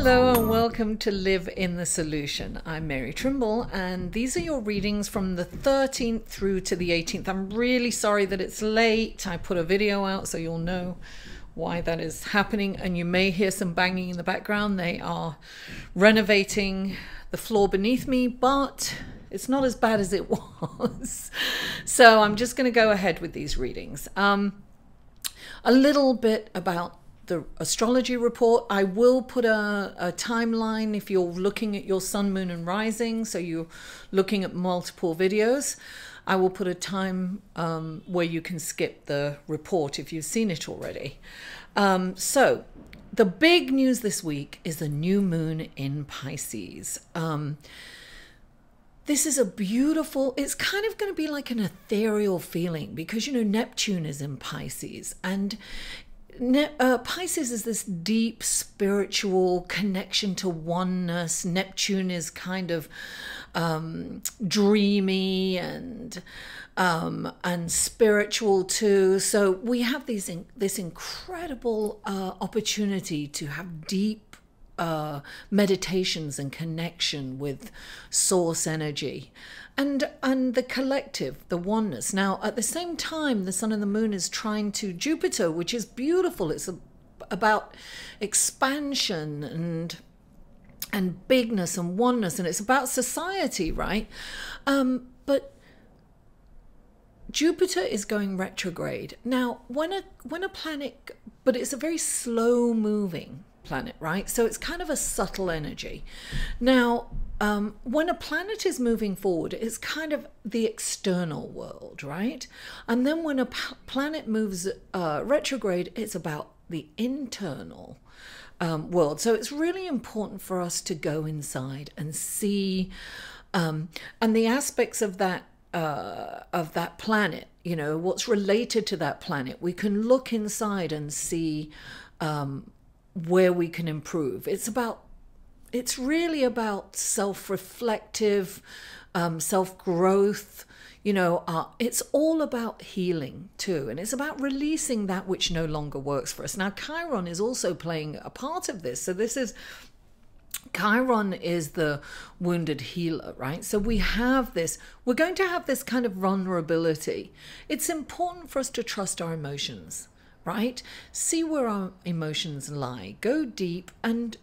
Hello and welcome to Live in the Solution. I'm Mary Trimble and these are your readings from the 13th through to the 18th. I'm really sorry that it's late. I put a video out so you'll know why that is happening, and you may hear some banging in the background. They are renovating the floor beneath me, but it's not as bad as it was. So I'm just going to go ahead with these readings. A little bit about the astrology report. I will put a timeline if you're looking at your sun, moon and rising, so you're looking at multiple videos. I will put a time where you can skip the report if you've seen it already. So the big news this week is the new moon in Pisces. This is a beautiful, it's kind of going to be like an ethereal feeling because, you know, Neptune is in Pisces, and Pisces is this deep spiritual connection to oneness. Neptune is kind of dreamy and spiritual too. So we have this incredible opportunity to have deep meditations and connection with source energy and the collective, the oneness. Now, at the same time, the sun and the moon is trying to Jupiter, which is beautiful. It's about expansion and bigness and oneness, and it's about society, right? But Jupiter is going retrograde. Now, when a planet, but it's a very slow moving planet, right? So it's kind of a subtle energy. Now, when a planet is moving forward, it's kind of the external world, right? And then when a planet moves retrograde, it's about the internal world. So it's really important for us to go inside and see, and the aspects of that planet, you know, what's related to that planet. We can look inside and see where we can improve. It's really about self-reflective, self-growth. You know, it's all about healing too, and it's about releasing that which no longer works for us. Now, Chiron is also playing a part of this. So Chiron is the wounded healer, right? So we're going to have this kind of vulnerability. It's important for us to trust our emotions, right? See where our emotions lie. Go deep and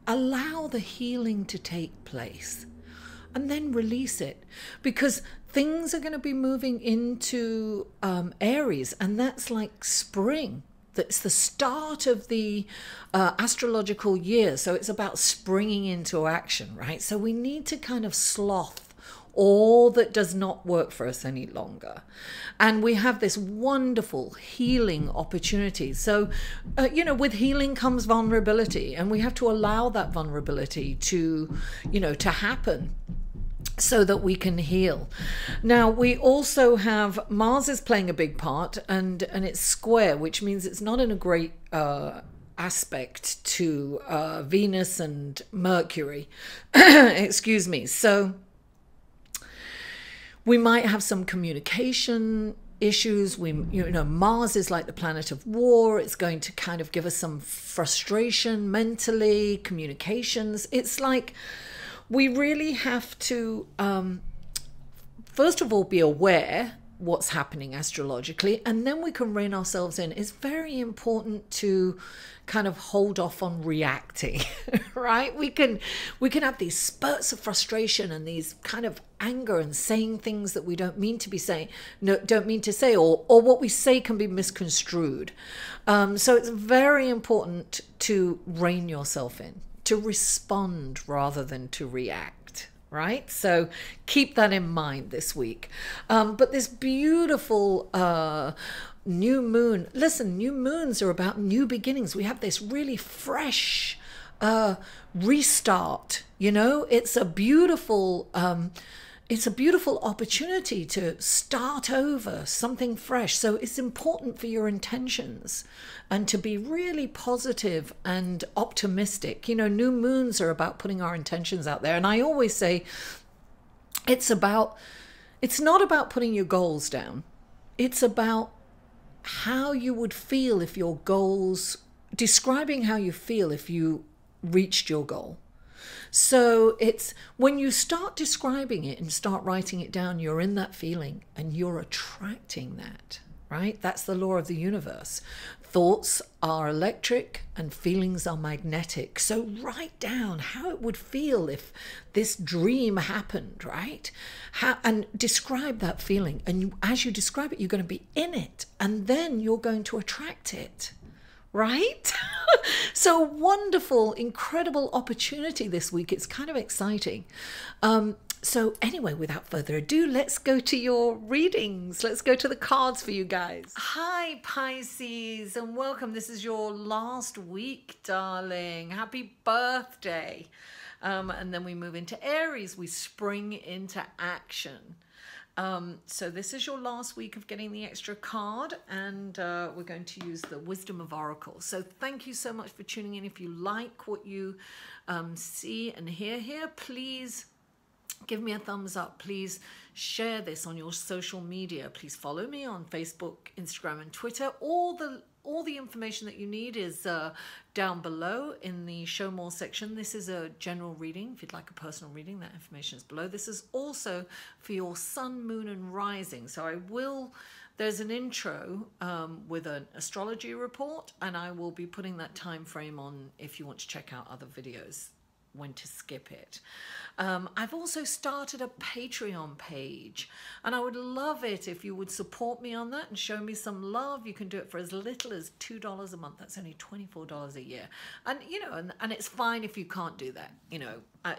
allow the healing to take place, and then release it, because things are going to be moving into Aries, and that's like spring. That's the start of the astrological year. So it's about springing into action, right? So we need to kind of sloth all that does not work for us any longer. And we have this wonderful healing opportunity. So, you know, with healing comes vulnerability, and we have to allow that vulnerability to, you know, to happen so that we can heal. Now, we also have Mars is playing a big part, and it's square, which means it's not in a great aspect to Venus and Mercury. Excuse me. So we might have some communication issues. You know, Mars is like the planet of war. It's going to kind of give us some frustration mentally, communications. It's like we really have to, first of all, be aware what's happening astrologically, and then we can rein ourselves in. It's very important to kind of hold off on reacting, right? We can have these spurts of frustration and these kind of anger and saying things that we don't mean to be saying, don't mean to say, or what we say can be misconstrued. So it's very important to rein yourself in, to respond rather than to react, right? So keep that in mind this week. But this beautiful new moon, listen, new moons are about new beginnings. We have this really fresh restart, you know. It's a beautiful opportunity to start over, something fresh. So it's important for your intentions and to be really positive and optimistic. You know, new moons are about putting our intentions out there. And I always say it's not about putting your goals down. It's about how you would feel if your goals describing how you feel if you reached your goal. So it's when you start describing it and start writing it down, you're in that feeling and you're attracting that, right? That's the law of the universe. Thoughts are electric and feelings are magnetic. So write down how it would feel if this dream happened, right? And describe that feeling. And as you describe it, you're going to be in it, and then you're going to attract it. Right? So wonderful, incredible opportunity this week. It's kind of exciting. So anyway, without further ado, let's go to your readings. Let's go to the cards for you guys. Hi, Pisces, and welcome. This is your last week, darling. Happy birthday. And then we move into Aries. We spring into action. So this is your last week of getting the extra card, and we're going to use the Wisdom of Oracle. So thank you so much for tuning in. If you like what you see and hear here, please give me a thumbs up. Please share this on your social media. Please follow me on Facebook, Instagram, and Twitter. All the information that you need is down below in the Show More section. This is a general reading. If you'd like a personal reading, that information is below. This is also for your sun, moon, and rising. So there's an intro with an astrology report, and I will be putting that time frame on if you want to check out other videos, when to skip it. I've also started a Patreon page, and I would love it if you would support me on that and show me some love. You can do it for as little as $2 a month. That's only $24 a year. And, you know, and it's fine if you can't do that. You know,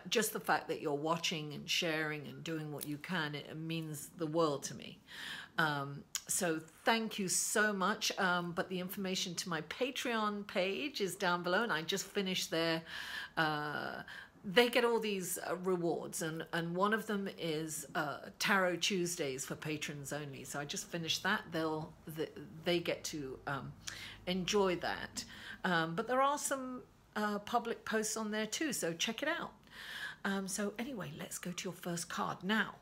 just the fact that you're watching and sharing and doing what you can, it means the world to me. So thank you so much. But the information to my Patreon page is down below, and I just finished their they get all these rewards, and one of them is Tarot Tuesdays for patrons only. So I just finished that. They get to enjoy that. But there are some public posts on there too, so check it out. So anyway, let's go to your first card. Now,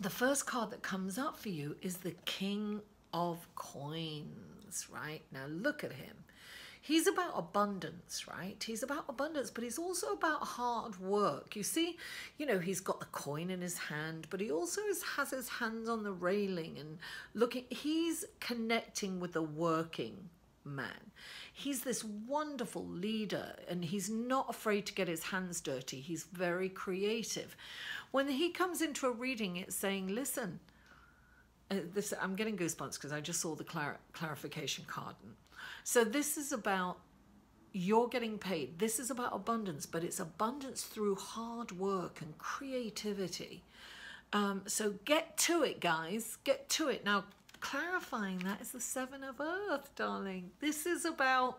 the first card that comes up for you is the King of Coins, right? Now look at him. He's about abundance, right? He's about abundance, but he's also about hard work. You see, you know, he's got the coin in his hand, but he also has his hands on the railing and looking. He's connecting with the working man. He's this wonderful leader, and he's not afraid to get his hands dirty. He's very creative. When he comes into a reading, it's saying, listen, I'm getting goosebumps because I just saw the clarification card. So this is about you're getting paid. This is about abundance, but it's abundance through hard work and creativity. So get to it, guys. Get to it. Now, clarifying that is the Seven of Earth, darling. This is about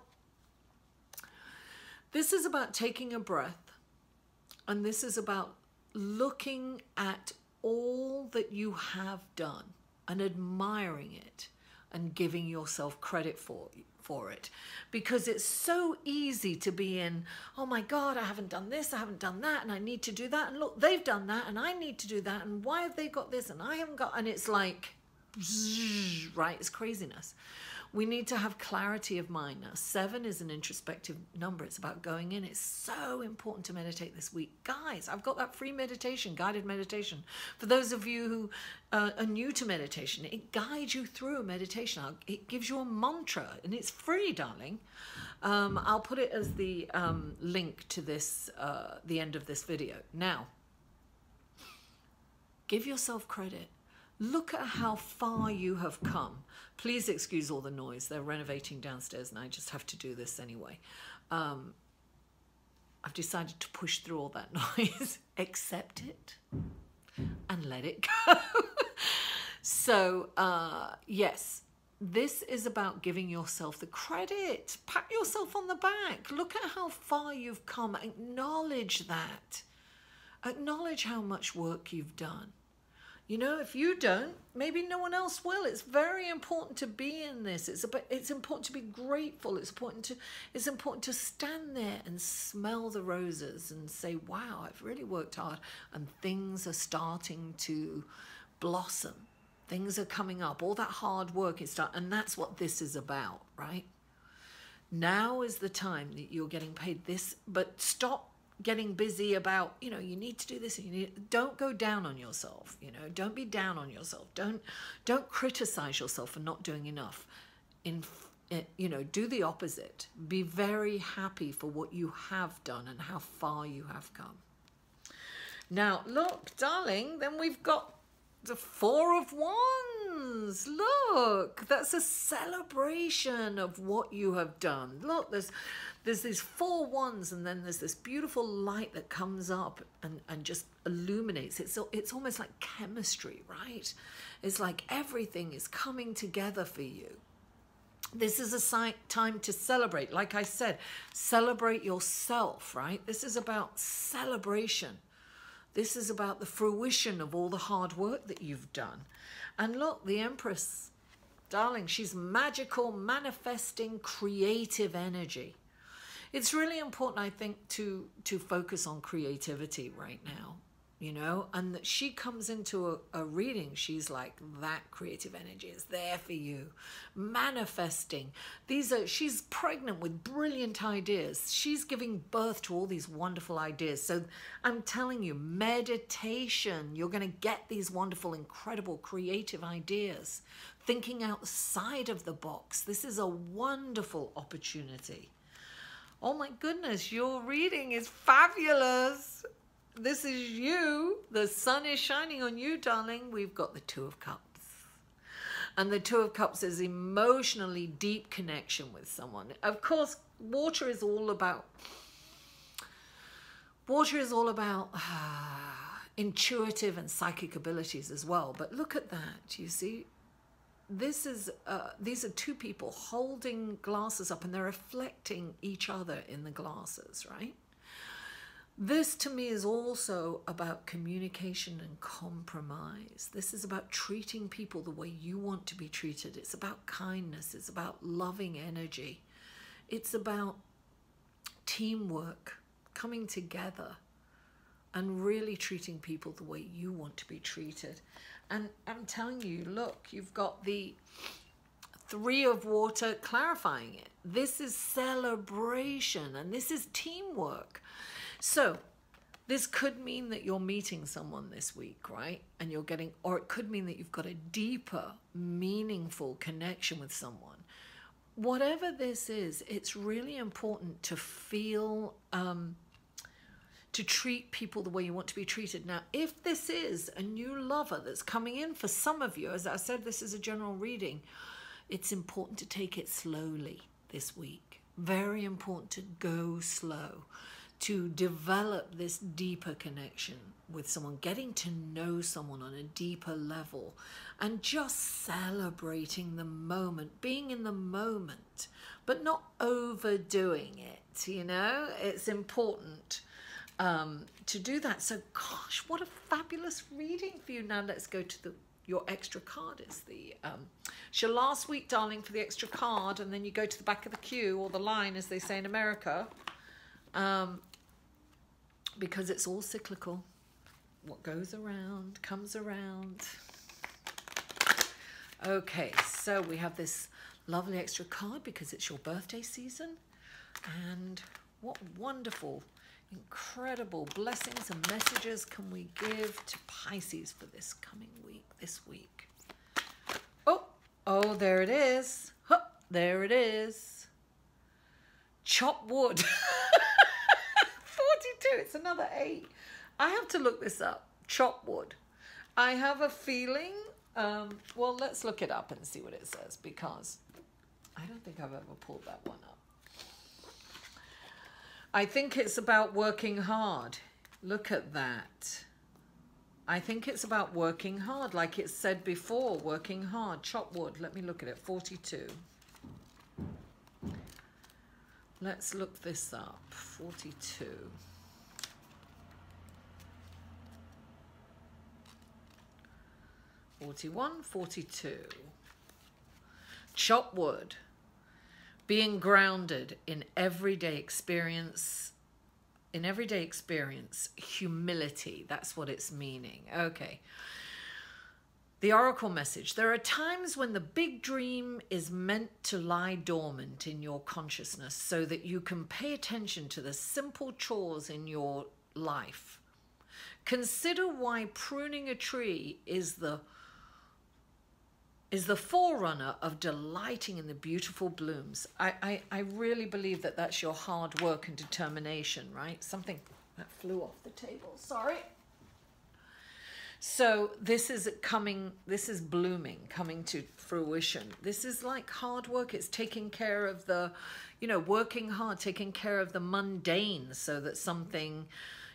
taking a breath, and this is about looking at all that you have done and admiring it and giving yourself credit for it, because it's so easy to be in, oh my God, I haven't done this, I haven't done that, and I need to do that, and look, they've done that, and I need to do that, and why have they got this, and I haven't got, and it's like, right, it's craziness. We need to have clarity of mind. Now, 7 is an introspective number. It's about going in. It's so important to meditate this week. Guys, I've got that free meditation, guided meditation. For those of you who are new to meditation, it guides you through a meditation. It gives you a mantra, and it's free, darling. I'll put it as the link to this, the end of this video. Now, give yourself credit. Look at how far you have come. Please excuse all the noise. They're renovating downstairs, and I just have to do this anyway. I've decided to push through all that noise, accept it, and let it go. So, yes, this is about giving yourself the credit. Pat yourself on the back. Look at how far you've come. Acknowledge that. Acknowledge how much work you've done. You know, if you don't, maybe no one else will. It's very important to be in this. It's important to be grateful. It's important to stand there and smell the roses and say, wow, I've really worked hard, and things are starting to blossom. Things are coming up. All that hard work is starting, and that's what this is about, right? Now is the time that you're getting paid this, but stop getting busy about, you know, you need to do this. And don't go down on yourself, you know, don't be down on yourself. Don't criticize yourself for not doing enough. You know, do the opposite. Be very happy for what you have done and how far you have come. Now, look, darling, then we've got the Four of Wands. Look, that's a celebration of what you have done. Look, there's these 4 wands, and then there's this beautiful light that comes up and just illuminates. It's almost like chemistry, right? It's like everything is coming together for you. This is a time to celebrate. Like I said, celebrate yourself, right? This is about celebration. This is about the fruition of all the hard work that you've done. And look, the Empress, darling, she's magical, manifesting, creative energy. It's really important, I think, to focus on creativity right now, you know, and that she comes into a reading, she's like, that creative energy is there for you, manifesting. She's pregnant with brilliant ideas. She's giving birth to all these wonderful ideas. So I'm telling you, meditation, you're going to get these wonderful, incredible, creative ideas, thinking outside of the box. This is a wonderful opportunity. Oh my goodness, your reading is fabulous. This is you. The sun is shining on you, darling. We've got the Two of Cups. And the Two of Cups is emotionally deep connection with someone. Of course, water is all about intuitive and psychic abilities as well. But look at that, you see. These are 2 people holding glasses up, and they're reflecting each other in the glasses, right? This to me is also about communication and compromise. This is about treating people the way you want to be treated. It's about kindness. It's about loving energy. It's about teamwork, coming together and really treating people the way you want to be treated. And I'm telling you, look, you've got the 3 of Water clarifying it. This is celebration and this is teamwork. So this could mean that you're meeting someone this week, right? And you're getting, or it could mean that you've got a deeper, meaningful connection with someone. Whatever this is, it's really important to feel, to treat people the way you want to be treated. Now, if this is a new lover that's coming in for some of you, as I said, this is a general reading, it's important to take it slowly this week. Very important to go slow, to develop this deeper connection with someone, getting to know someone on a deeper level, and just celebrating the moment, being in the moment, but not overdoing it, you know? It's important to do that. So, gosh, what a fabulous reading for you. Now let's go to your extra card. It's your last week, darling, for the extra card, and then you go to the back of the queue, or the line, as they say in America. Because it's all cyclical. What goes around comes around. Okay, so we have this lovely extra card because it's your birthday season. And what wonderful, incredible blessings and messages can we give to Pisces for this coming week, this week? Oh, there it is. There it is. Chop wood. 42, it's another 8. I have to look this up. Chop wood. I have a feeling, well, let's look it up and see what it says, because I don't think I've ever pulled that one up. I think it's about working hard. Look at that. I think it's about working hard, like it said before, working hard. Chop wood. Let me look at it. 42. Let's look this up. 42. 41, 42. Chop wood. Being grounded in everyday experience. In everyday experience, humility. That's what it's meaning. Okay. The oracle message: there are times when the big dream is meant to lie dormant in your consciousness so that you can pay attention to the simple chores in your life. Consider why pruning a tree is the forerunner of delighting in the beautiful blooms. I really believe that that's your hard work and determination, right? Something that flew off the table, sorry. So this is blooming, coming to fruition. This is like hard work. It's taking care of the, working hard, taking care of the mundane so that something,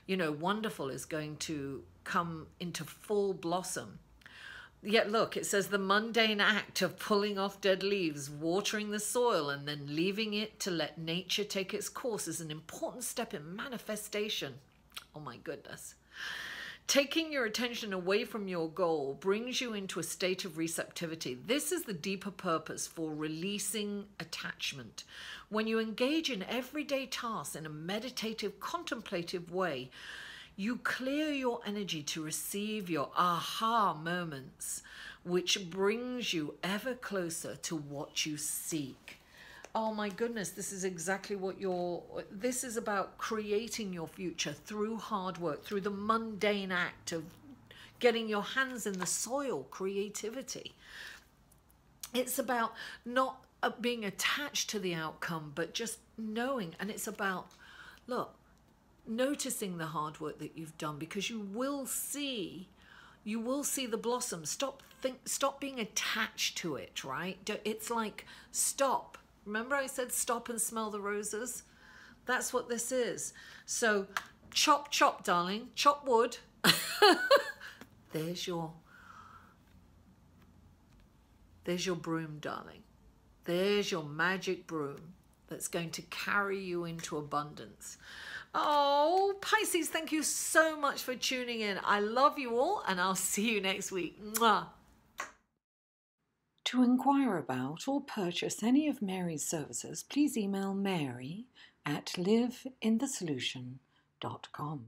wonderful is going to come into full blossom. Yet look, it says the mundane act of pulling off dead leaves, watering the soil, and then leaving it to let nature take its course is an important step in manifestation. Oh my goodness. Taking your attention away from your goal brings you into a state of receptivity. This is the deeper purpose for releasing attachment. When you engage in everyday tasks in a meditative, contemplative way, you clear your energy to receive your aha moments, which brings you ever closer to what you seek. Oh my goodness, this is exactly what this is about, creating your future through hard work, through the mundane act of getting your hands in the soil, creativity. It's about not being attached to the outcome, but just knowing. And it's about, look, noticing the hard work that you've done, because you will see the blossom. Stop being attached to it, right? It's like, stop. Remember I said stop and smell the roses? That's what this is. So chop, chop, darling. Chop wood. There's your broom, darling. There's your magic broom that's going to carry you into abundance. Oh, Pisces, thank you so much for tuning in. I love you all, and I'll see you next week. Mwah. To inquire about or purchase any of Mary's services, please email Mary at liveinthesolution.com.